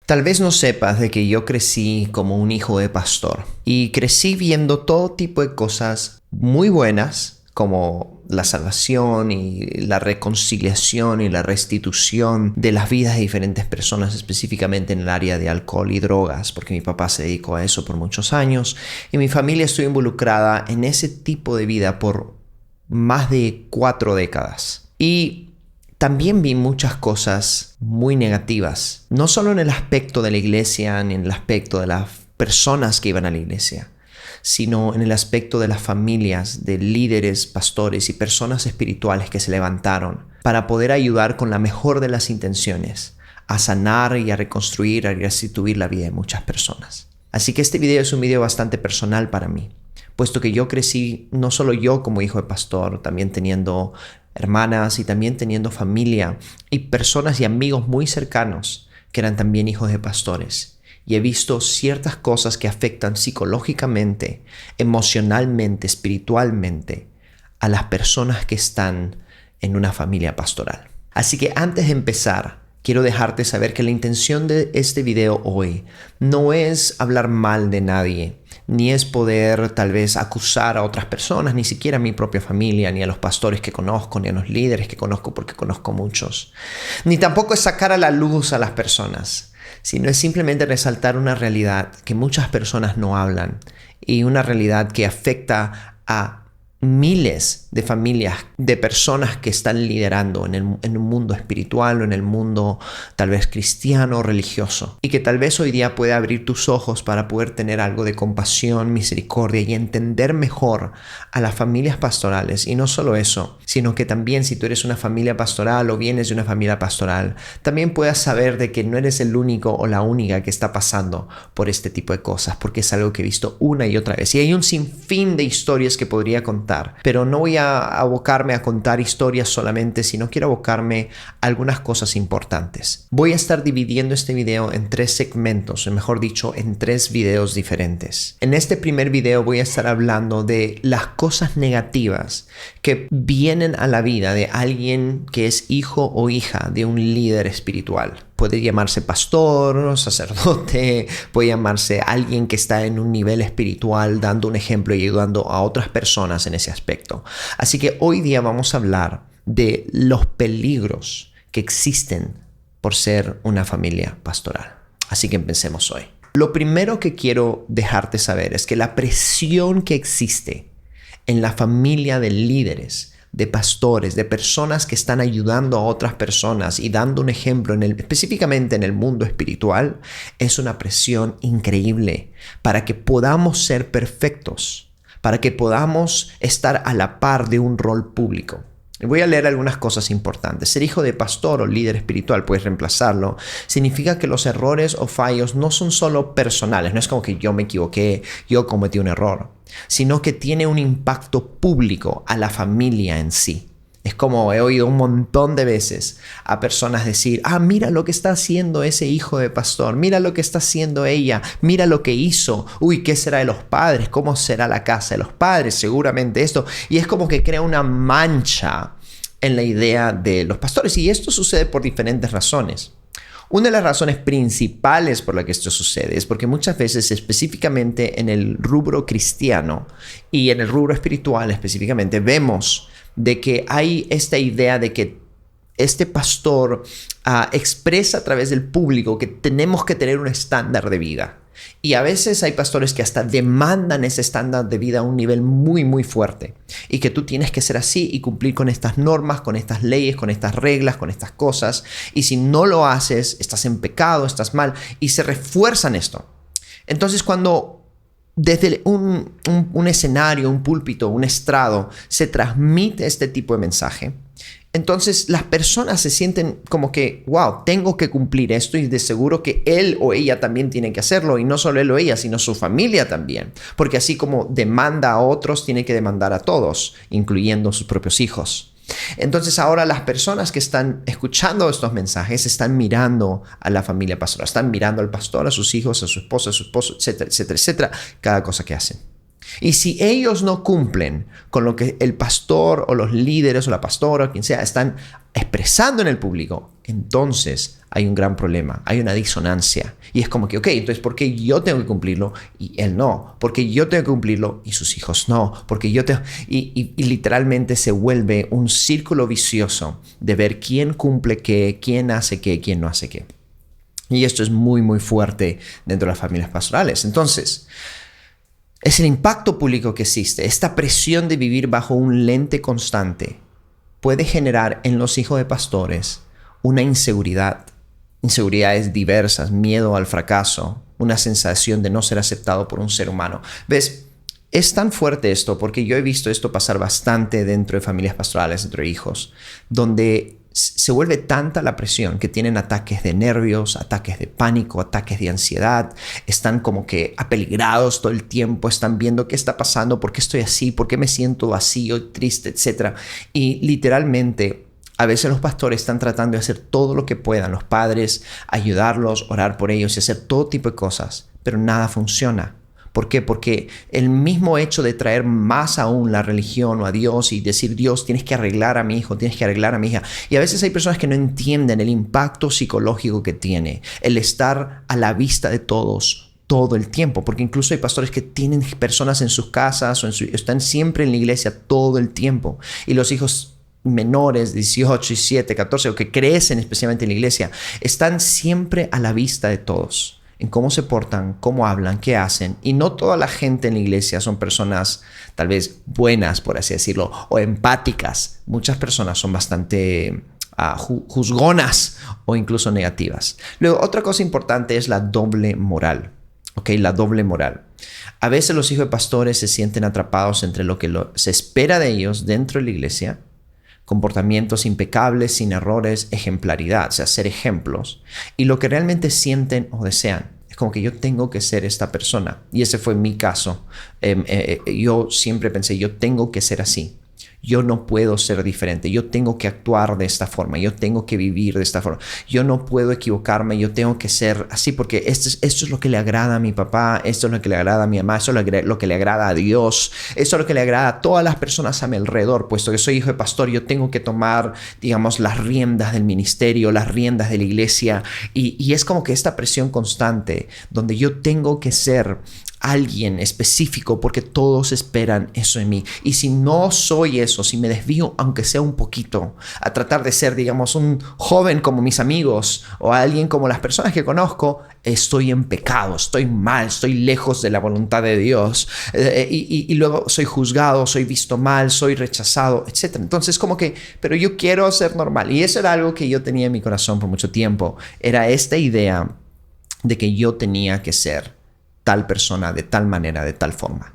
Tal vez no sepas de que yo crecí como un hijo de pastor y crecí viendo todo tipo de cosas muy buenas como la salvación y la reconciliación y la restitución de las vidas de diferentes personas, específicamente en el área de alcohol y drogas, porque mi papá se dedicó a eso por muchos años y mi familia estuvo involucrada en ese tipo de vida por más de 4 décadas. Y también vi muchas cosas muy negativas, no solo en el aspecto de la iglesia ni en el aspecto de las personas que iban a la iglesia, sino en el aspecto de las familias, de líderes, pastores y personas espirituales que se levantaron para poder ayudar con la mejor de las intenciones a sanar y a reconstruir, a restituir la vida de muchas personas. Así que este video es un video bastante personal para mí, puesto que yo crecí no solo yo como hijo de pastor, también teniendo hermanas y también teniendo familia y personas y amigos muy cercanos que eran también hijos de pastores. Y he visto ciertas cosas que afectan psicológicamente, emocionalmente, espiritualmente a las personas que están en una familia pastoral. Así que antes de empezar, quiero dejarte saber que la intención de este video hoy no es hablar mal de nadie, ni es poder tal vez acusar a otras personas, ni siquiera a mi propia familia, ni a los pastores que conozco, ni a los líderes que conozco porque conozco muchos. Ni tampoco es sacar a la luz a las personas, sino es simplemente resaltar una realidad que muchas personas no hablan y una realidad que afecta a miles de familias, de personas que están liderando en un mundo espiritual o en el mundo tal vez cristiano o religioso, y que tal vez hoy día puede abrir tus ojos para poder tener algo de compasión, misericordia y entender mejor a las familias pastorales. Y no solo eso, sino que también si tú eres una familia pastoral o vienes de una familia pastoral, también puedas saber de que no eres el único o la única que está pasando por este tipo de cosas, porque es algo que he visto una y otra vez. Y hay un sinfín de historias que podría contar, pero no voy a abocarme a contar historias solamente, sino quiero abocarme a algunas cosas importantes. Voy a estar dividiendo este video en 3 segmentos, o mejor dicho, en 3 videos diferentes. En este primer video voy a estar hablando de las cosas negativas que vienen a la vida de alguien que es hijo o hija de un líder espiritual. Puede llamarse pastor, sacerdote, puede llamarse alguien que está en un nivel espiritual dando un ejemplo y ayudando a otras personas en ese aspecto. Así que hoy día vamos a hablar de los peligros que existen por ser una familia pastoral. Así que empecemos hoy. Lo primero que quiero dejarte saber es que la presión que existe en la familia de líderes, de pastores, de personas que están ayudando a otras personas y dando un ejemplo específicamente en el mundo espiritual, es una presión increíble para que podamos ser perfectos, para que podamos estar a la par de un rol público. Voy a leer algunas cosas importantes. Ser hijo de pastor o líder espiritual, puedes reemplazarlo, significa que los errores o fallos no son solo personales, no es como que yo me equivoqué, yo cometí un error, sino que tiene un impacto público a la familia en sí. Es como he oído un montón de veces a personas decir, mira lo que está haciendo ese hijo de pastor, mira lo que está haciendo ella, mira lo que hizo, ¿qué será de los padres? ¿Cómo será la casa de los padres? Seguramente esto. Y es como que crea una mancha en la idea de los pastores. Y esto sucede por diferentes razones. Una de las razones principales por la que esto sucede es porque muchas veces, específicamente en el rubro cristiano y en el rubro espiritual específicamente, vemos de que hay esta idea de que este pastor expresa a través del público que tenemos que tener un estándar de vida. Y a veces hay pastores que hasta demandan ese estándar de vida a un nivel muy, muy fuerte. Y que tú tienes que ser así y cumplir con estas normas, con estas leyes, con estas reglas, con estas cosas. Y si no lo haces, estás en pecado, estás mal. Y se refuerzan esto. Entonces cuando desde un escenario, un púlpito, un estrado, se transmite este tipo de mensaje, entonces las personas se sienten como que, wow, tengo que cumplir esto y de seguro que él o ella también tiene que hacerlo. Y no solo él o ella, sino su familia también. Porque así como demanda a otros, tiene que demandar a todos, incluyendo sus propios hijos. Entonces ahora las personas que están escuchando estos mensajes están mirando a la familia pastoral, están mirando al pastor, a sus hijos, a su esposa, etcétera, etcétera, etcétera, cada cosa que hacen. Y si ellos no cumplen con lo que el pastor o los líderes o la pastora o quien sea están expresando en el público, entonces hay un gran problema, hay una disonancia. Y es como que, ok, entonces ¿por qué yo tengo que cumplirlo y él no? ¿Por qué yo tengo que cumplirlo y sus hijos no? Porque yo tengo... Y literalmente se vuelve un círculo vicioso de ver quién cumple qué, quién hace qué, quién no hace qué. Y esto es muy, muy fuerte dentro de las familias pastorales. Entonces, es el impacto público que existe. Esta presión de vivir bajo un lente constante puede generar en los hijos de pastores una inseguridad. Inseguridades diversas, miedo al fracaso, una sensación de no ser aceptado por un ser humano. ¿Ves? Es tan fuerte esto porque yo he visto esto pasar bastante dentro de familias pastorales, dentro de hijos, donde se vuelve tanta la presión que tienen ataques de nervios, ataques de pánico, ataques de ansiedad, están como que apeligrados todo el tiempo, están viendo qué está pasando, por qué estoy así, por qué me siento vacío, triste, etc. Y literalmente a veces los pastores están tratando de hacer todo lo que puedan, los padres, ayudarlos, orar por ellos y hacer todo tipo de cosas, pero nada funciona. ¿Por qué? Porque el mismo hecho de traer más aún la religión o a Dios y decir, Dios, tienes que arreglar a mi hijo, tienes que arreglar a mi hija. Y a veces hay personas que no entienden el impacto psicológico que tiene el estar a la vista de todos todo el tiempo, porque incluso hay pastores que tienen personas en sus casas o están siempre en la iglesia todo el tiempo. Y los hijos menores, 18, 17, 14, o que crecen especialmente en la iglesia, están siempre a la vista de todos, en cómo se portan, cómo hablan, qué hacen. Y no toda la gente en la iglesia son personas tal vez buenas, por así decirlo, o empáticas. Muchas personas son bastante juzgonas o incluso negativas. Luego, otra cosa importante es la doble moral. ¿Ok? La doble moral. A veces los hijos de pastores se sienten atrapados entre lo que se espera de ellos dentro de la iglesia, comportamientos impecables, sin errores, ejemplaridad, o sea, ser ejemplos, y lo que realmente sienten o desean. Es como que yo tengo que ser esta persona. Y ese fue mi caso. Yo siempre pensé, yo tengo que ser así. Yo no puedo ser diferente, yo tengo que actuar de esta forma, yo tengo que vivir de esta forma, yo no puedo equivocarme, yo tengo que ser así porque esto es lo que le agrada a mi papá, esto es lo que le agrada a mi mamá, esto es lo que le agrada a Dios, esto es lo que le agrada a todas las personas a mi alrededor. Puesto que soy hijo de pastor, yo tengo que tomar, digamos, las riendas del ministerio, las riendas de la iglesia, y es como que esta presión constante donde yo tengo que ser alguien específico porque todos esperan eso en mí. Y si no soy eso, si me desvío aunque sea un poquito a tratar de ser, digamos, un joven como mis amigos o alguien como las personas que conozco, estoy en pecado, estoy mal, estoy lejos de la voluntad de Dios, y luego soy juzgado, soy visto mal, soy rechazado, etc. Entonces como que, pero yo quiero ser normal. Y eso era algo que yo tenía en mi corazón por mucho tiempo. Era esta idea de que yo tenía que ser tal persona, de tal manera, de tal forma.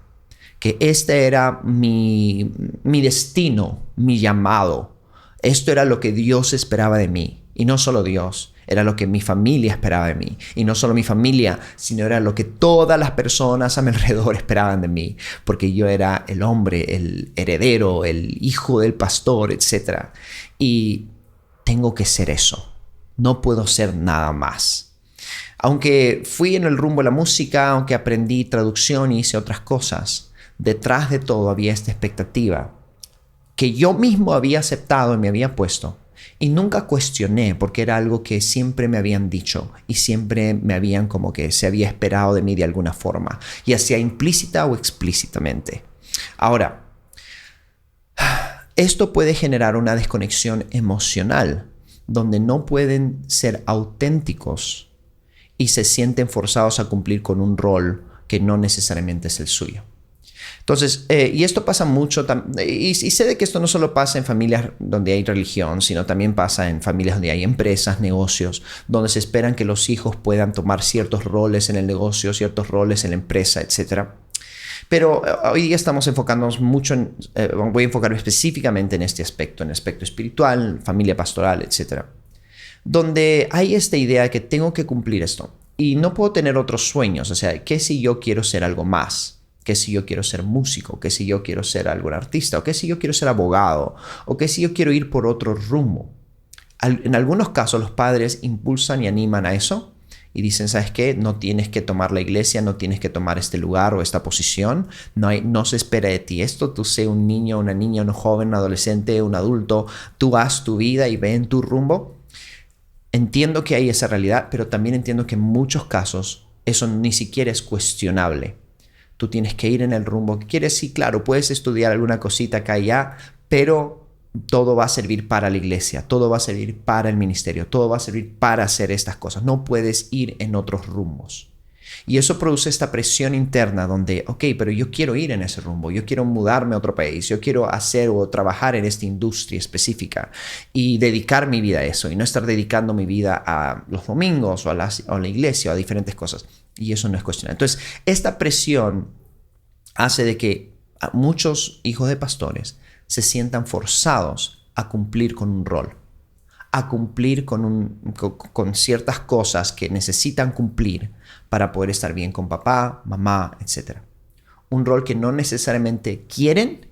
Que este era mi destino, mi llamado. Esto era lo que Dios esperaba de mí. Y no solo Dios, era lo que mi familia esperaba de mí. Y no solo mi familia, sino era lo que todas las personas a mi alrededor esperaban de mí. Porque yo era el hombre, el heredero, el hijo del pastor, etc. Y tengo que ser eso. No puedo ser nada más. Aunque fui en el rumbo de la música, aunque aprendí traducción y hice otras cosas, detrás de todo había esta expectativa que yo mismo había aceptado y me había puesto. Y nunca cuestioné porque era algo que siempre me habían dicho y siempre me habían como que se había esperado de mí de alguna forma, ya sea implícita o explícitamente. Ahora, esto puede generar una desconexión emocional donde no pueden ser auténticos y se sienten forzados a cumplir con un rol que no necesariamente es el suyo. Entonces, y esto pasa mucho, y sé de que esto no solo pasa en familias donde hay religión, sino también pasa en familias donde hay empresas, negocios, donde se esperan que los hijos puedan tomar ciertos roles en el negocio, ciertos roles en la empresa, etc. Pero hoy día estamos enfocándonos mucho voy a enfocarme específicamente en este aspecto, en el aspecto espiritual, familia pastoral, etc. Donde hay esta idea de que tengo que cumplir esto y no puedo tener otros sueños. O sea, ¿qué si yo quiero ser algo más? ¿Qué si yo quiero ser músico? ¿Qué si yo quiero ser algún artista? ¿O qué si yo quiero ser abogado? ¿O qué si yo quiero ir por otro rumbo? En algunos casos los padres impulsan y animan a eso y dicen, ¿sabes qué? No tienes que tomar la iglesia, no tienes que tomar este lugar o esta posición. No se espera de ti esto. Tú sé un niño, una niña, un joven, un adolescente, un adulto. Tú haz tu vida y ve en tu rumbo. Entiendo que hay esa realidad, pero también entiendo que en muchos casos eso ni siquiera es cuestionable. Tú tienes que ir en el rumbo que quieres. Sí, claro, puedes estudiar alguna cosita acá y allá, pero todo va a servir para la iglesia, todo va a servir para el ministerio, todo va a servir para hacer estas cosas. No puedes ir en otros rumbos. Y eso produce esta presión interna donde, ok, pero yo quiero ir en ese rumbo, yo quiero mudarme a otro país, yo quiero hacer o trabajar en esta industria específica y dedicar mi vida a eso y no estar dedicando mi vida a los domingos o a la iglesia o a diferentes cosas. Y eso no es cuestionable. Entonces, esta presión hace de que muchos hijos de pastores se sientan forzados a cumplir con un rol, a cumplir con ciertas cosas que necesitan cumplir para poder estar bien con papá, mamá, etc. Un rol que no necesariamente quieren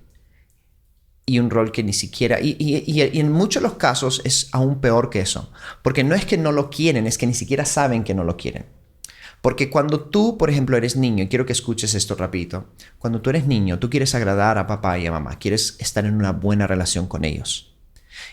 y un rol que ni siquiera... Y en muchos de los casos es aún peor que eso, porque no es que no lo quieren, es que ni siquiera saben que no lo quieren. Porque cuando tú, por ejemplo, eres niño, y quiero que escuches esto rapidito, cuando tú eres niño, tú quieres agradar a papá y a mamá, quieres estar en una buena relación con ellos.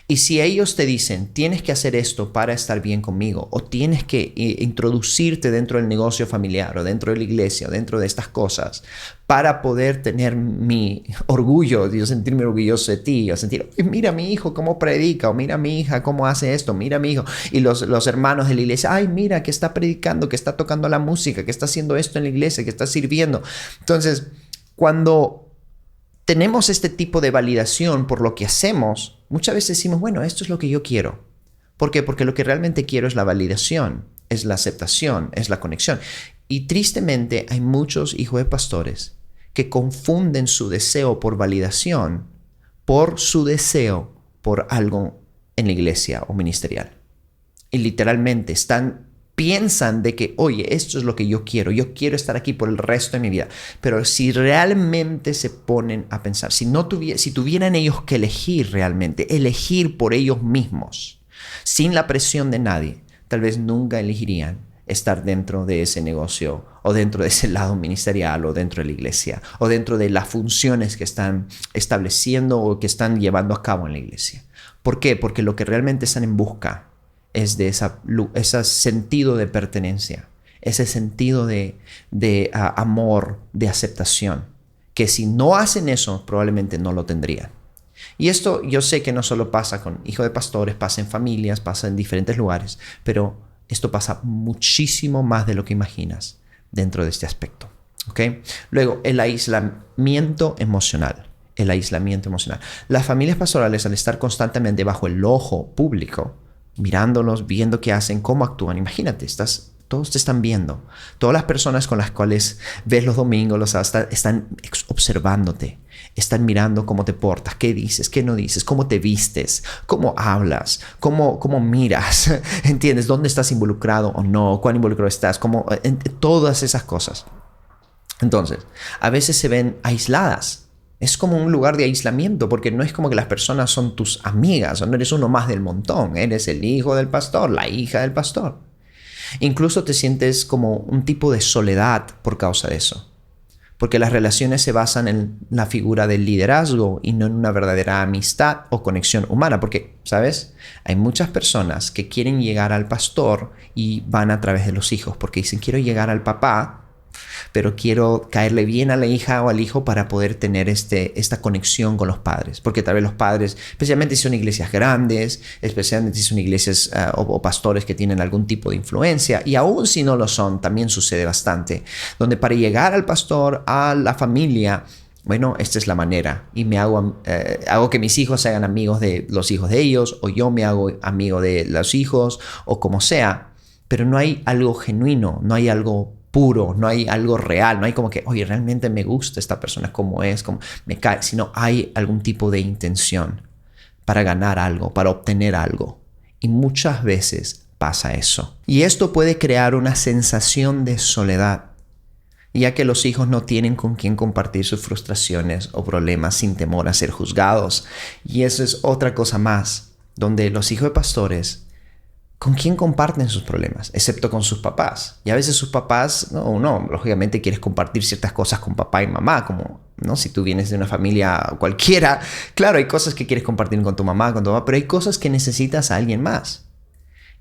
Y si ellos te dicen, tienes que hacer esto para estar bien conmigo, o tienes que introducirte dentro del negocio familiar, o dentro de la iglesia, o dentro de estas cosas, para poder tener mi orgullo, yo sentirme orgulloso de ti, o sentir, mira a mi hijo cómo predica, o mira a mi hija cómo hace esto, mira a mi hijo, y los hermanos de la iglesia, ay, mira que está predicando, que está tocando la música, que está haciendo esto en la iglesia, que está sirviendo. Entonces, cuando tenemos este tipo de validación por lo que hacemos, muchas veces decimos, bueno, esto es lo que yo quiero. ¿Por qué? Porque lo que realmente quiero es la validación, es la aceptación, es la conexión. Y tristemente hay muchos hijos de pastores que confunden su deseo por validación por su deseo por algo en la iglesia o ministerial. Y literalmente piensan de que, oye, esto es lo que yo quiero estar aquí por el resto de mi vida. Pero si realmente se ponen a pensar, si tuvieran ellos que elegir por ellos mismos, sin la presión de nadie, tal vez nunca elegirían estar dentro de ese negocio o dentro de ese lado ministerial o dentro de la iglesia o dentro de las funciones que están estableciendo o que están llevando a cabo en la iglesia. ¿Por qué? Porque lo que realmente están en busca es de ese sentido de pertenencia, ese sentido de amor, de aceptación, que si no hacen eso, probablemente no lo tendrían. Y esto yo sé que no solo pasa con hijos de pastores, pasa en familias, pasa en diferentes lugares, pero esto pasa muchísimo más de lo que imaginas dentro de este aspecto. ¿Okay? Luego, el aislamiento emocional. Las familias pastorales, al estar constantemente bajo el ojo público, mirándolos, viendo qué hacen, cómo actúan. Imagínate, todos te están viendo. Todas las personas con las cuales ves los domingos, están observándote. Están mirando cómo te portas, qué dices, qué no dices, cómo te vistes, cómo hablas, cómo miras. ¿Entiendes? ¿Dónde estás involucrado o no? ¿Cuán involucrado estás? Todas esas cosas. Entonces, a veces se ven aisladas. Es como un lugar de aislamiento, porque no es como que las personas son tus amigas, o no eres uno más del montón, eres el hijo del pastor, la hija del pastor. Incluso te sientes como un tipo de soledad por causa de eso, porque las relaciones se basan en la figura del liderazgo y no en una verdadera amistad o conexión humana, porque, ¿sabes? Hay muchas personas que quieren llegar al pastor y van a través de los hijos, porque dicen, quiero llegar al papá, pero quiero caerle bien a la hija o al hijo para poder tener esta conexión con los padres. Porque tal vez los padres, especialmente si son iglesias grandes, especialmente si son iglesias o pastores que tienen algún tipo de influencia, y aún si no lo son, también sucede bastante, donde para llegar al pastor, a la familia, bueno, esta es la manera, y hago que mis hijos se hagan amigos de los hijos de ellos, o yo me hago amigo de los hijos, o como sea, pero no hay algo genuino, no hay algo puro, no hay algo real, no hay como que, oye, realmente me gusta esta persona como es, como me cae, sino hay algún tipo de intención para ganar algo, para obtener algo. Y muchas veces pasa eso. Y esto puede crear una sensación de soledad, ya que los hijos no tienen con quién compartir sus frustraciones o problemas sin temor a ser juzgados. Y eso es otra cosa más, donde los hijos de pastores ¿Con quién comparten sus problemas? Excepto con sus papás. Y a veces sus papás, no, lógicamente quieres compartir ciertas cosas con papá y mamá, como, ¿no? Si tú vienes de una familia cualquiera, claro, hay cosas que quieres compartir con tu mamá, con tu papá, pero hay cosas que necesitas a alguien más.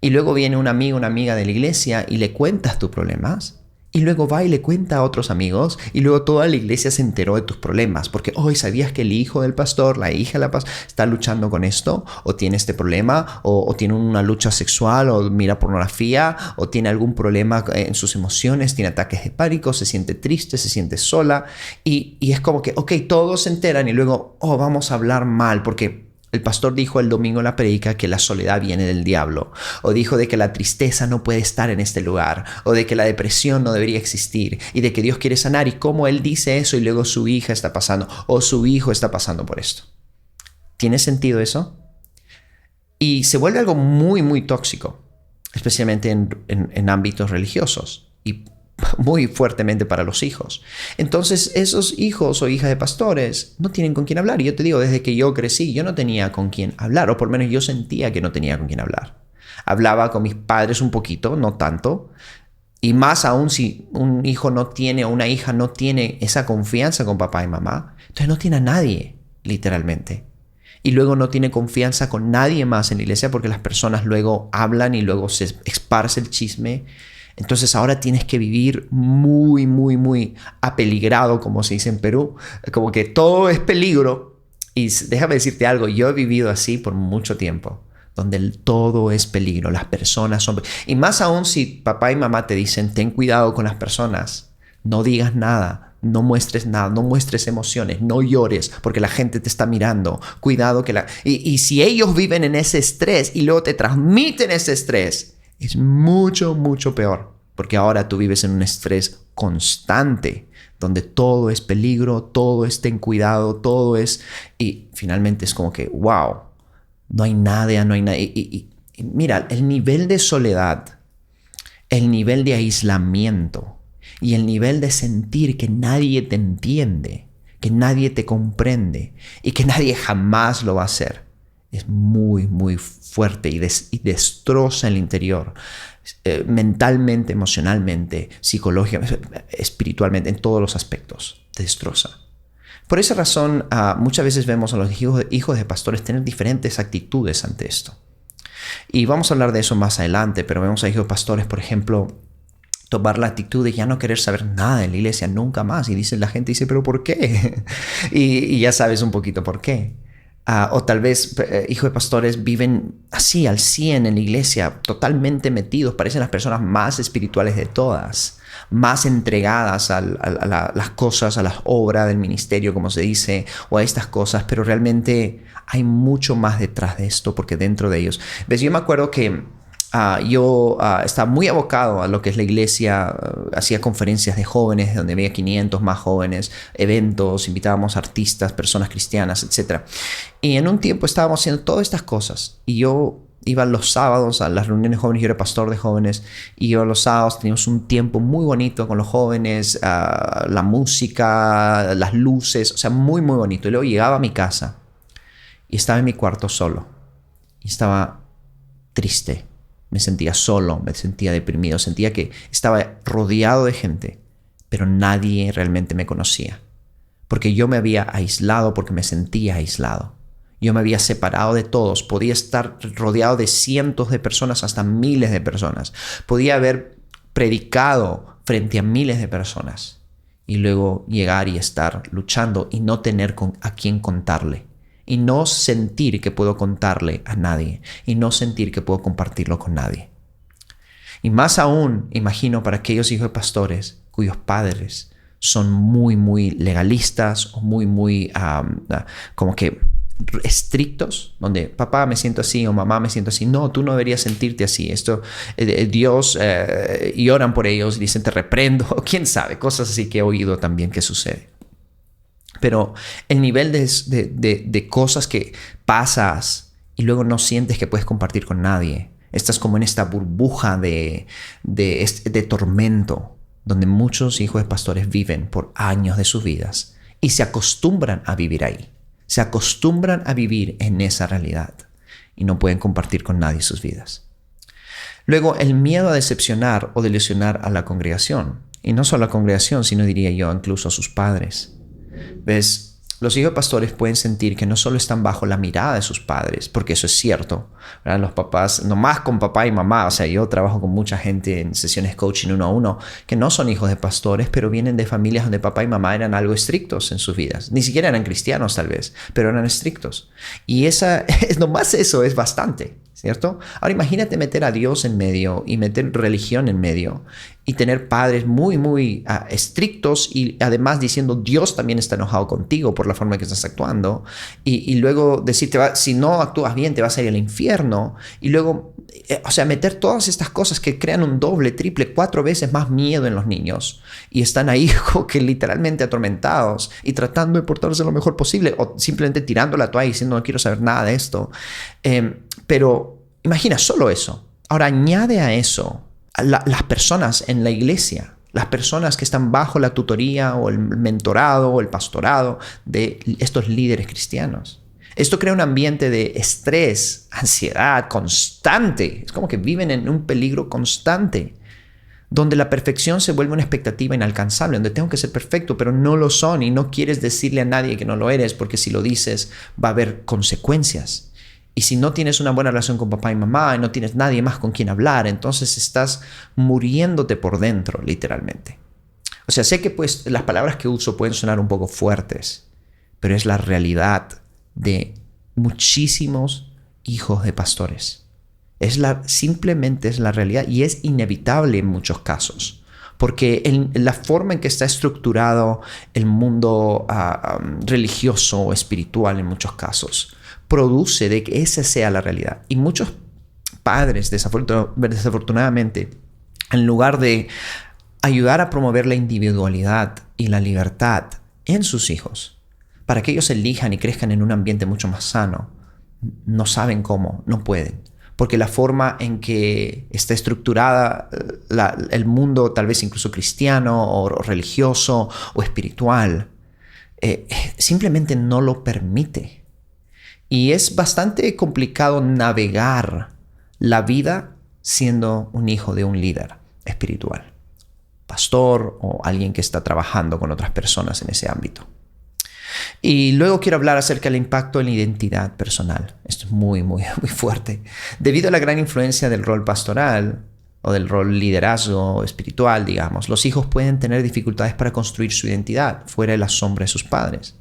Y luego viene un amigo, una amiga de la iglesia y le cuentas tus problemas. Y luego va y le cuenta a otros amigos y luego toda la iglesia se enteró de tus problemas porque hoy ¿sabías que el hijo del pastor, la hija del pastor está luchando con esto? O tiene este problema, o tiene una lucha sexual, o mira pornografía, o tiene algún problema en sus emociones, tiene ataques de pánico, se siente triste, se siente sola. Y es como que, ok, todos se enteran y luego, vamos a hablar mal porque el pastor dijo el domingo en la predica que la soledad viene del diablo, o dijo de que la tristeza no puede estar en este lugar, o de que la depresión no debería existir, y de que Dios quiere sanar, y cómo él dice eso y luego su hija está pasando, o su hijo está pasando por esto. ¿Tiene sentido eso? Y se vuelve algo muy, muy tóxico, especialmente en ámbitos religiosos, y muy fuertemente para los hijos. Entonces esos hijos o hijas de pastores no tienen con quién hablar. Y yo te digo, desde que yo crecí, yo no tenía con quién hablar, o por lo menos yo sentía que no tenía con quién hablar. Hablaba con mis padres un poquito, no tanto, y más aún si un hijo no tiene o una hija no tiene esa confianza con papá y mamá, entonces no tiene a nadie, literalmente. Y luego no tiene confianza con nadie más en la iglesia porque las personas luego hablan y luego se esparce el chisme. Entonces ahora tienes que vivir muy, muy, muy apeligrado, como se dice en Perú. Como que todo es peligro. Y déjame decirte algo, yo he vivido así por mucho tiempo, donde todo es peligro, las personas son... Y más aún si papá y mamá te dicen, ten cuidado con las personas, no digas nada, no muestres nada, no muestres emociones, no llores porque la gente te está mirando, cuidado que la... Y si ellos viven en ese estrés y luego te transmiten ese estrés, es mucho, mucho peor, porque ahora tú vives en un estrés constante, donde todo es peligro, todo es ten cuidado, todo es... Y finalmente es como que, wow, no hay nada, no hay nada. Y mira, el nivel de soledad, el nivel de aislamiento y el nivel de sentir que nadie te entiende, que nadie te comprende y que nadie jamás lo va a hacer, es muy, muy fuerte y destroza el interior, mentalmente, emocionalmente, psicológicamente, espiritualmente, en todos los aspectos, te destroza. Por esa razón, muchas veces vemos a los hijos de pastores tener diferentes actitudes ante esto. Y vamos a hablar de eso más adelante, pero vemos a hijos de pastores, por ejemplo, tomar la actitud de ya no querer saber nada de la iglesia nunca más. Y la gente dice, ¿pero por qué? y ya sabes un poquito por qué. O tal vez hijos de pastores viven así al 100 en la iglesia, totalmente metidos, parecen las personas más espirituales de todas, más entregadas a las cosas, a las obras del ministerio, como se dice, o a estas cosas, pero realmente hay mucho más detrás de esto, porque dentro de ellos... ¿Ves? Yo me acuerdo que yo estaba muy abocado a lo que es la iglesia, hacía conferencias de jóvenes donde había 500 más jóvenes, eventos, invitábamos artistas, personas cristianas, etc. Y en un tiempo estábamos haciendo todas estas cosas y yo iba los sábados a las reuniones jóvenes, yo era pastor de jóvenes, y iba los sábados, teníamos un tiempo muy bonito con los jóvenes, la música, las luces, o sea, muy, muy bonito. Y luego llegaba a mi casa y estaba en mi cuarto solo y estaba triste. Me sentía solo, me sentía deprimido, sentía que estaba rodeado de gente, pero nadie realmente me conocía. Porque yo me había aislado, porque me sentía aislado. Yo me había separado de todos, podía estar rodeado de cientos de personas, hasta miles de personas. Podía haber predicado frente a miles de personas y luego llegar y estar luchando y no tener a quién contarle. Y no sentir que puedo contarle a nadie. Y no sentir que puedo compartirlo con nadie. Y más aún, imagino, para aquellos hijos de pastores cuyos padres son muy, muy legalistas o muy, muy como que estrictos, donde papá me siento así o mamá me siento así. No, tú no deberías sentirte así. Esto, Dios, y oran por ellos y dicen te reprendo. Quién sabe, cosas así que he oído también que sucede. Pero el nivel de cosas que pasas y luego no sientes que puedes compartir con nadie. Estás como en esta burbuja de tormento, donde muchos hijos de pastores viven por años de sus vidas y se acostumbran a vivir ahí. Se acostumbran a vivir en esa realidad y no pueden compartir con nadie sus vidas. Luego, el miedo a decepcionar o desilusionar a la congregación. Y no solo a la congregación, sino diría yo, incluso a sus padres. ¿Ves? Los hijos de pastores pueden sentir que no solo están bajo la mirada de sus padres, porque eso es cierto, ¿verdad? Los papás, nomás con papá y mamá, o sea, yo trabajo con mucha gente en sesiones coaching 1-a-1 que no son hijos de pastores, pero vienen de familias donde papá y mamá eran algo estrictos en sus vidas. Ni siquiera eran cristianos tal vez, pero eran estrictos. Y nomás eso es bastante, ¿cierto? Ahora imagínate meter a Dios en medio y meter religión en medio y tener padres muy, muy estrictos y además diciendo Dios también está enojado contigo por la forma en que estás actuando y luego decirte, si no actúas bien te vas a ir al infierno y luego, o sea, meter todas estas cosas que crean un doble, triple, 4 veces más miedo en los niños y están ahí como que literalmente atormentados y tratando de portarse lo mejor posible o simplemente tirando la toalla y diciendo no quiero saber nada de esto. Pero imagina solo eso. Ahora añade a eso las personas en la iglesia, las personas que están bajo la tutoría o el mentorado o el pastorado de estos líderes cristianos. Esto crea un ambiente de estrés, ansiedad constante. Es como que viven en un peligro constante, donde la perfección se vuelve una expectativa inalcanzable, donde tengo que ser perfecto, pero no lo son y no quieres decirle a nadie que no lo eres, porque si lo dices va a haber consecuencias. Y si no tienes una buena relación con papá y mamá y no tienes nadie más con quien hablar, entonces estás muriéndote por dentro, literalmente. O sea, sé que pues las palabras que uso pueden sonar un poco fuertes, pero es la realidad de muchísimos hijos de pastores. Simplemente es la realidad y es inevitable en muchos casos. Porque la forma en que está estructurado el mundo religioso o espiritual en muchos casos produce de que esa sea la realidad. Y muchos padres, desafortunadamente, en lugar de ayudar a promover la individualidad y la libertad en sus hijos, para que ellos elijan y crezcan en un ambiente mucho más sano, no saben cómo, no pueden. Porque la forma en que está estructurada el mundo, tal vez incluso cristiano o religioso o espiritual, simplemente no lo permite. Y es bastante complicado navegar la vida siendo un hijo de un líder espiritual, pastor o alguien que está trabajando con otras personas en ese ámbito. Y luego quiero hablar acerca del impacto en la identidad personal. Esto es muy, muy, muy fuerte. Debido a la gran influencia del rol pastoral o del rol liderazgo espiritual, digamos, los hijos pueden tener dificultades para construir su identidad fuera de la sombra de sus padres,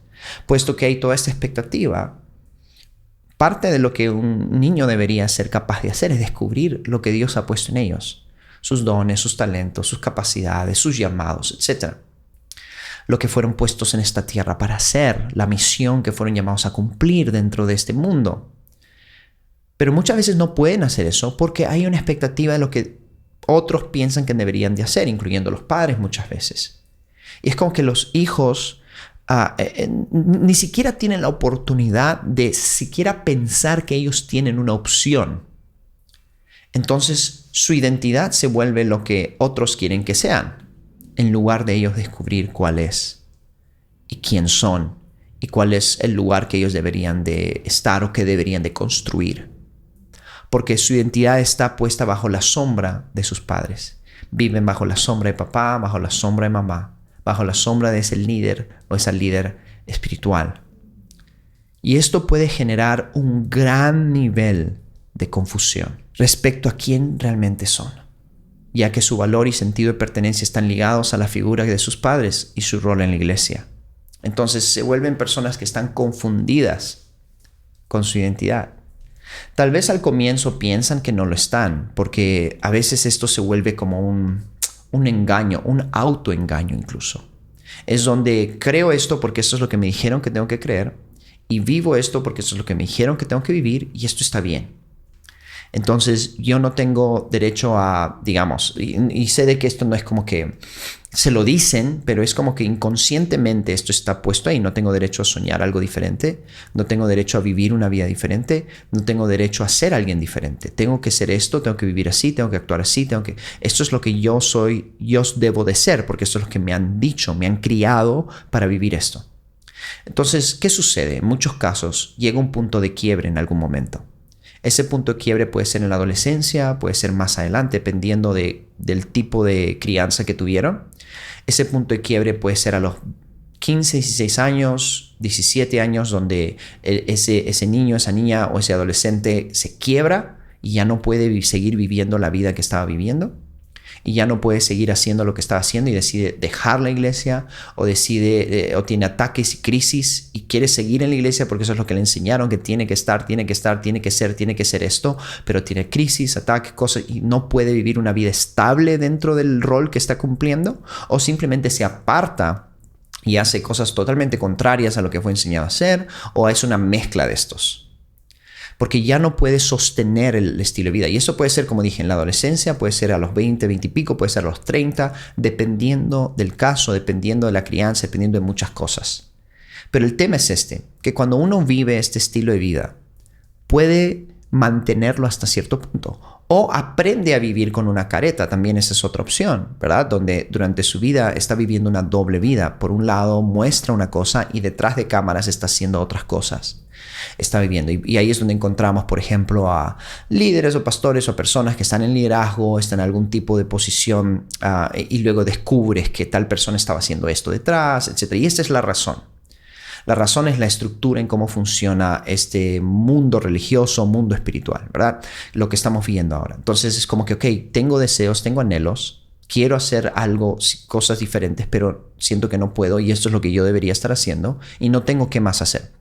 puesto que hay toda esta expectativa. Parte de lo que un niño debería ser capaz de hacer es descubrir lo que Dios ha puesto en ellos, sus dones, sus talentos, sus capacidades, sus llamados, etc. Lo que fueron puestos en esta tierra para hacer, la misión que fueron llamados a cumplir dentro de este mundo. Pero muchas veces no pueden hacer eso porque hay una expectativa de lo que otros piensan que deberían de hacer, incluyendo los padres muchas veces. Y es como que los hijos ni siquiera tienen la oportunidad de siquiera pensar que ellos tienen una opción. Entonces su identidad se vuelve lo que otros quieren que sean, en lugar de ellos descubrir cuál es y quién son y cuál es el lugar que ellos deberían de estar o que deberían de construir. Porque su identidad está puesta bajo la sombra de sus padres. Viven bajo la sombra de papá, bajo la sombra de mamá, bajo la sombra de ese líder o esa líder espiritual. Y esto puede generar un gran nivel de confusión respecto a quién realmente son, ya que su valor y sentido de pertenencia están ligados a la figura de sus padres y su rol en la iglesia. Entonces se vuelven personas que están confundidas con su identidad. Tal vez al comienzo piensan que no lo están, porque a veces esto se vuelve como un engaño, un autoengaño incluso. Es donde creo esto porque esto es lo que me dijeron que tengo que creer y vivo esto porque esto es lo que me dijeron que tengo que vivir y esto está bien. Entonces yo no tengo derecho a, digamos, y sé de que esto no es como que se lo dicen, pero es como que inconscientemente esto está puesto ahí. No tengo derecho a soñar algo diferente, no tengo derecho a vivir una vida diferente, no tengo derecho a ser alguien diferente. Tengo que ser esto, tengo que vivir así, tengo que actuar así, esto es lo que yo soy, yo debo de ser, porque esto es lo que me han dicho, me han criado para vivir esto. Entonces, ¿qué sucede? En muchos casos llega un punto de quiebre en algún momento, Ese punto de quiebre puede ser en la adolescencia, puede ser más adelante, dependiendo del tipo de crianza que tuvieron. Ese punto de quiebre puede ser a los 15, 16 años, 17 años, donde ese niño, esa niña o ese adolescente se quiebra y ya no puede seguir viviendo la vida que estaba viviendo. Y ya no puede seguir haciendo lo que estaba haciendo y decide dejar la iglesia o o tiene ataques y crisis y quiere seguir en la iglesia porque eso es lo que le enseñaron, que tiene que estar, tiene que ser esto, pero tiene crisis, ataques, cosas y no puede vivir una vida estable dentro del rol que está cumpliendo, o simplemente se aparta y hace cosas totalmente contrarias a lo que fue enseñado a hacer, o es una mezcla de estos. Porque ya no puede sostener el estilo de vida. Y eso puede ser, como dije, en la adolescencia, puede ser a los 20, 20 y pico, puede ser a los 30, dependiendo del caso, dependiendo de la crianza, dependiendo de muchas cosas. Pero el tema es que cuando uno vive este estilo de vida, puede mantenerlo hasta cierto punto. O aprende a vivir con una careta, también esa es otra opción, ¿verdad? Donde durante su vida está viviendo una doble vida. Por un lado muestra una cosa y detrás de cámaras está haciendo otras cosas. Está viviendo. Y ahí es donde encontramos, por ejemplo, a líderes o pastores o personas que están en liderazgo, están en algún tipo de posición y luego descubres que tal persona estaba haciendo esto detrás, etc. Y esta es la razón. La razón es la estructura en cómo funciona este mundo religioso, mundo espiritual, ¿verdad? Lo que estamos viendo ahora. Entonces es como que, ok, tengo deseos, tengo anhelos, quiero hacer algo, cosas diferentes, pero siento que no puedo y esto es lo que yo debería estar haciendo y no tengo qué más hacer.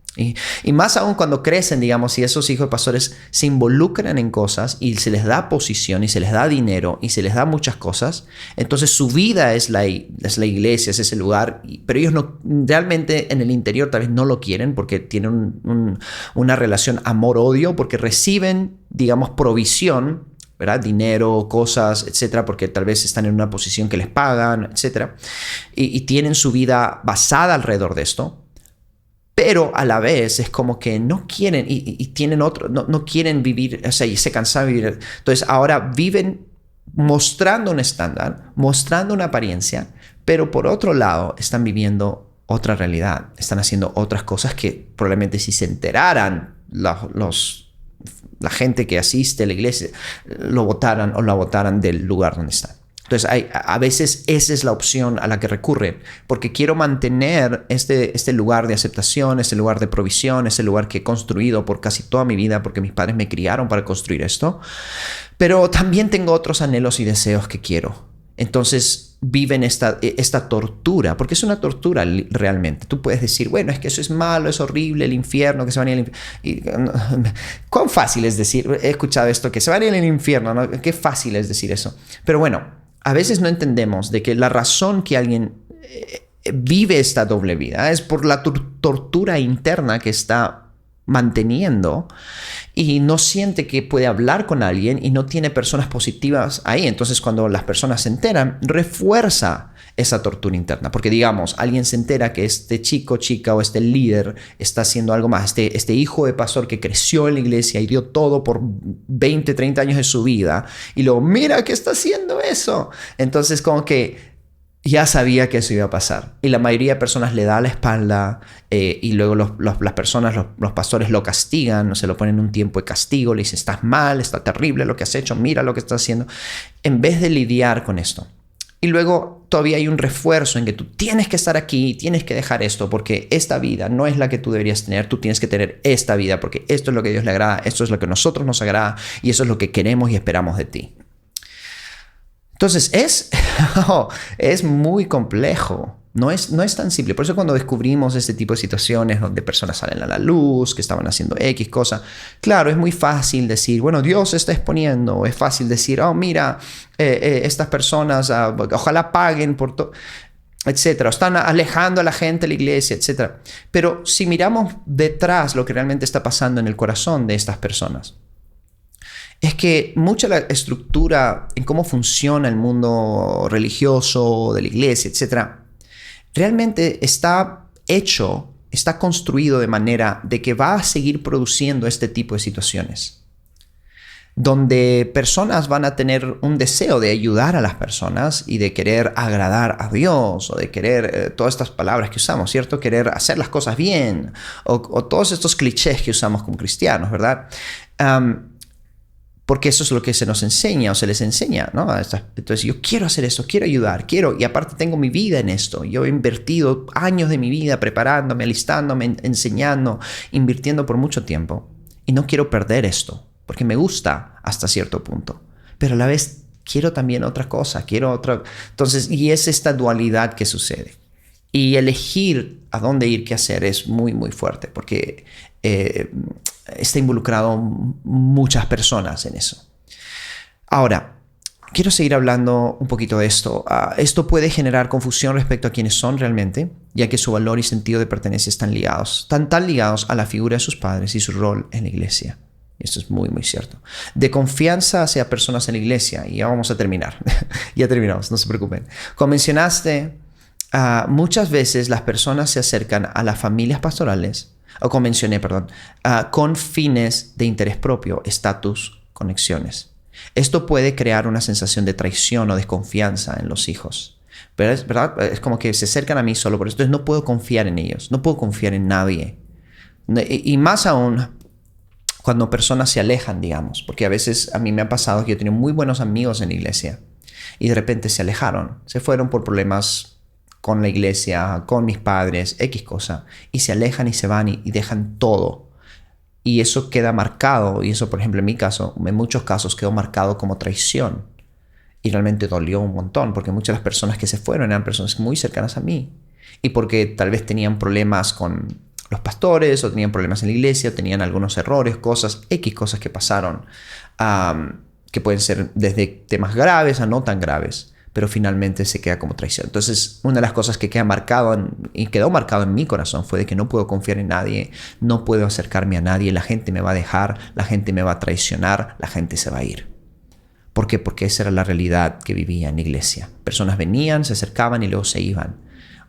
Y más aún cuando crecen, digamos, y esos hijos de pastores se involucran en cosas y se les da posición y se les da dinero y se les da muchas cosas, entonces su vida es la iglesia, es ese lugar, pero ellos no, realmente en el interior tal vez no lo quieren porque tienen una relación amor-odio, porque reciben, digamos, provisión, ¿verdad? Dinero, cosas, etcétera, porque tal vez están en una posición que les pagan, etcétera, y tienen su vida basada alrededor de esto. Pero a la vez es como que no quieren y tienen otro, no quieren vivir, o sea, y se cansan de vivir. Entonces ahora viven mostrando un estándar, mostrando una apariencia, pero por otro lado están viviendo otra realidad, están haciendo otras cosas que probablemente si se enteraran la gente que asiste a la iglesia, lo votaran o la votaran del lugar donde están. Entonces, a veces esa es la opción a la que recurren, porque quiero mantener este lugar de aceptación, este lugar de provisión, ese lugar que he construido por casi toda mi vida, porque mis padres me criaron para construir esto, pero también tengo otros anhelos y deseos que quiero. Entonces, viven esta tortura, porque es una tortura realmente. Tú puedes decir, bueno, es que eso es malo, es horrible, el infierno, que se van a ir al infierno. ¿Cuán fácil es decir? He escuchado esto, que se van a ir al infierno, ¿no? Qué fácil es decir eso. Pero bueno, a veces no entendemos de que la razón que alguien vive esta doble vida es por la tortura interna que está manteniendo y no siente que puede hablar con alguien y no tiene personas positivas ahí. Entonces cuando las personas se enteran, refuerza esa tortura interna. Porque digamos, alguien se entera que este chico, chica o este líder está haciendo algo más. Este hijo de pastor que creció en la iglesia y dio todo por 20, 30 años de su vida. Y luego, mira que está haciendo eso. Entonces como que ya sabía que eso iba a pasar. Y la mayoría de personas le da la espalda y luego las personas, los pastores lo castigan, se lo ponen un tiempo de castigo, le dicen, estás mal, está terrible lo que has hecho, mira lo que estás haciendo. En vez de lidiar con esto. Y luego todavía hay un refuerzo en que tú tienes que estar aquí, tienes que dejar esto, porque esta vida no es la que tú deberías tener, tú tienes que tener esta vida, porque esto es lo que a Dios le agrada, esto es lo que a nosotros nos agrada y eso es lo que queremos y esperamos de ti. Entonces es muy complejo, no es tan simple. Por eso cuando descubrimos este tipo de situaciones donde personas salen a la luz, que estaban haciendo X cosa, claro, es muy fácil decir, bueno, Dios se está exponiendo, es fácil decir, oh, mira, estas personas ojalá paguen por todo, etcétera, están alejando a la gente de la iglesia, etcétera. Pero si miramos detrás lo que realmente está pasando en el corazón de estas personas, es que mucha la estructura en cómo funciona el mundo religioso, de la iglesia, etc., realmente está construido de manera de que va a seguir produciendo este tipo de situaciones. Donde personas van a tener un deseo de ayudar a las personas y de querer agradar a Dios o de querer, todas estas palabras que usamos, ¿cierto? Querer hacer las cosas bien o todos estos clichés que usamos como cristianos, ¿verdad? Porque eso es lo que se nos enseña o se les enseña, ¿no? Entonces yo quiero hacer esto, quiero ayudar, y aparte tengo mi vida en esto. Yo he invertido años de mi vida preparándome, alistándome, enseñando, invirtiendo por mucho tiempo. Y no quiero perder esto, porque me gusta hasta cierto punto. Pero a la vez quiero también otra cosa, quiero otra. Entonces, y es esta dualidad que sucede. Y elegir a dónde ir, qué hacer, es muy, muy fuerte, porque está involucrado muchas personas en eso. Ahora, quiero seguir hablando un poquito de esto. Esto puede generar confusión respecto a quiénes son realmente, ya que su valor y sentido de pertenencia están tan ligados a la figura de sus padres y su rol en la iglesia. Esto es muy, muy cierto. De confianza hacia personas en la iglesia. Y ya vamos a terminar. Ya terminamos, no se preocupen. Como mencionaste, muchas veces las personas se acercan a las familias pastorales, con fines de interés propio, estatus, conexiones. Esto puede crear una sensación de traición o desconfianza en los hijos. Pero es verdad, es como que se acercan a mí solo por eso. Entonces no puedo confiar en ellos, no puedo confiar en nadie. Y más aún cuando personas se alejan, digamos, porque a veces a mí me ha pasado que yo he tenido muy buenos amigos en la iglesia y de repente se alejaron, se fueron por problemas con la iglesia, con mis padres, X cosa, y se alejan y se van y dejan todo. Y eso queda marcado, y eso, por ejemplo, en mi caso, en muchos casos quedó marcado como traición. Y realmente dolió un montón, porque muchas de las personas que se fueron eran personas muy cercanas a mí. Y porque tal vez tenían problemas con los pastores, o tenían problemas en la iglesia, o tenían algunos errores, cosas, X cosas que pasaron, que pueden ser desde temas graves a no tan graves, pero finalmente se queda como traición. Entonces, una de las cosas que quedó marcado en mi corazón fue de que no puedo confiar en nadie, no puedo acercarme a nadie, la gente me va a dejar, la gente me va a traicionar, la gente se va a ir. ¿Por qué? Porque esa era la realidad que vivía en la iglesia. Personas venían, se acercaban y luego se iban.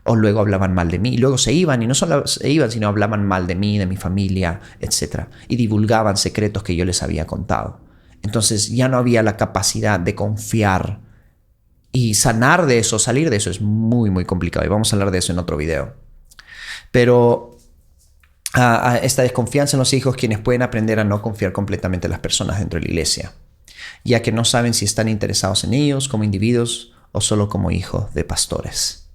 O luego hablaban mal de mí, y luego se iban, y no solo se iban, sino hablaban mal de mí, de mi familia, etc. Y divulgaban secretos que yo les había contado. Entonces ya no había la capacidad de confiar. Y sanar de eso, salir de eso es muy, muy complicado. Y vamos a hablar de eso en otro video. Pero esta desconfianza en los hijos, quienes pueden aprender a no confiar completamente en las personas dentro de la iglesia, ya que no saben si están interesados en ellos como individuos o solo como hijos de pastores.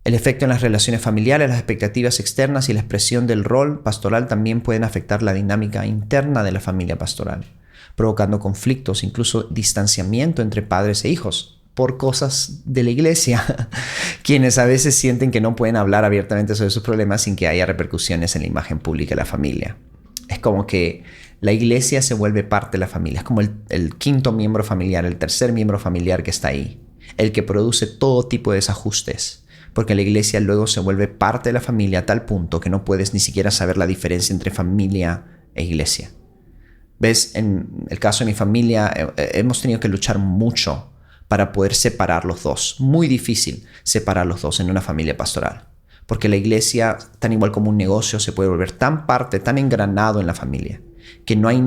El efecto en las relaciones familiares, las expectativas externas y la expresión del rol pastoral también pueden afectar la dinámica interna de la familia pastoral, provocando conflictos, incluso distanciamiento entre padres e hijos, por cosas de la iglesia, quienes a veces sienten que no pueden hablar abiertamente sobre sus problemas sin que haya repercusiones en la imagen pública de la familia. Es como que la iglesia se vuelve parte de la familia, es como el quinto miembro familiar, el tercer miembro familiar que está ahí, el que produce todo tipo de desajustes, porque la iglesia luego se vuelve parte de la familia a tal punto que no puedes ni siquiera saber la diferencia entre familia e iglesia. ¿Ves? En el caso de mi familia hemos tenido que luchar mucho para poder separar los dos. Muy difícil separar los dos en una familia pastoral. Porque la iglesia, tan igual como un negocio, se puede volver tan parte, tan engranado en la familia, que no hay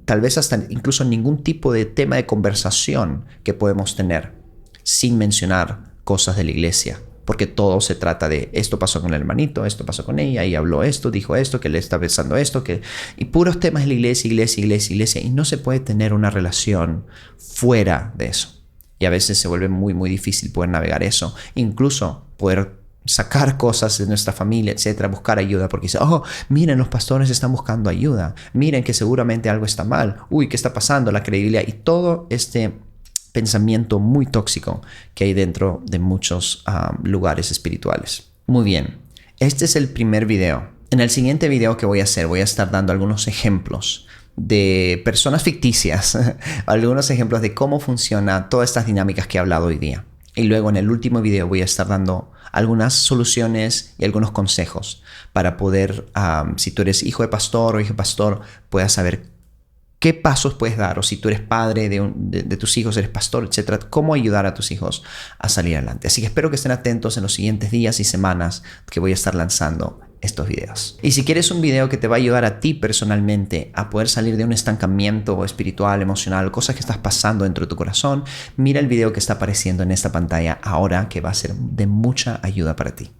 tal vez hasta incluso ningún tipo de tema de conversación que podemos tener sin mencionar cosas de la iglesia. Porque todo se trata de esto pasó con el hermanito, esto pasó con ella, y habló esto, dijo esto, que le está pensando esto, y puros temas de la iglesia, y no se puede tener una relación fuera de eso. Y a veces se vuelve muy, muy difícil poder navegar eso. Incluso poder sacar cosas de nuestra familia, etcétera, buscar ayuda. Porque dice, miren, los pastores están buscando ayuda. Miren que seguramente algo está mal. Uy, ¿qué está pasando? La credibilidad. Y todo este pensamiento muy tóxico que hay dentro de muchos lugares espirituales. Muy bien. Este es el primer video. En el siguiente video que voy a hacer, voy a estar dando algunos ejemplos de personas ficticias, algunos ejemplos de cómo funciona todas estas dinámicas que he hablado hoy día. Y luego en el último video voy a estar dando algunas soluciones y algunos consejos para poder, si tú eres hijo de pastor o hija de pastor, puedas saber qué pasos puedes dar, o si tú eres padre de tus hijos, eres pastor, etcétera, cómo ayudar a tus hijos a salir adelante. Así que espero que estén atentos en los siguientes días y semanas que voy a estar lanzando estos videos. Y si quieres un video que te va a ayudar a ti personalmente a poder salir de un estancamiento espiritual, emocional, cosas que estás pasando dentro de tu corazón, mira el video que está apareciendo en esta pantalla ahora, que va a ser de mucha ayuda para ti.